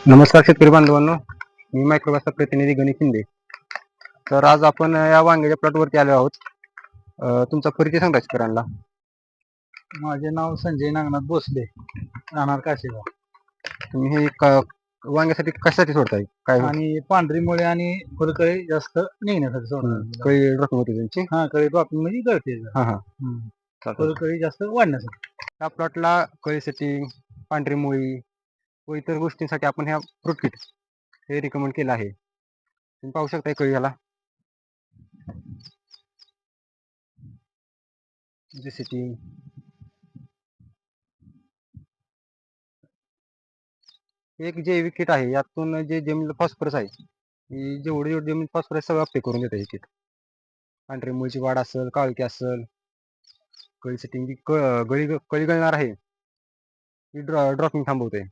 नमस्कार शेतकरी बांधवांनो, मी मायक्रोबासचा प्रतिनिधी गणेश शिंदे. तर आज आपण या वांग्याच्या प्लॉटवरती आलो आहोत. तुमचा परिचय सांगा शेतकऱ्यांना. माझे नाव संजय नागनाथ भोसले, राहणार काशेगाव. तुम्ही हे वांग्यासाठी कशासाठी सोडताय? काय आणि पांढरी मुळे आणि फुलकळी जास्त निघण्यासाठी सोडतात. कळी ड्रॉपिंग होती त्यांची? हा, कळी ड्रॉपिंग म्हणजे गळते. हा हा, फुलकळी जास्त वाढण्यासाठी. या प्लॉटला कळीसाठी, पांढरी मुळी व इतर गोष्टींसाठी आपण ह्या फ्रूट किट हे रिकमेंड केलं आहे. तुम्ही पाहू शकता कळी याला जसे एक जैविक किट आहे. यातून जे जमिनीला फॉस्फरस आहे, जेवढे जमीन फॉस्फरस सगळं अप्ले करून देतं हे किट. पांढरी मुळीची वाढ असेल, काळकी असेल, कळी सेटिंग कळी गळणार आहे ती ड्रॉपिंग थांबवते.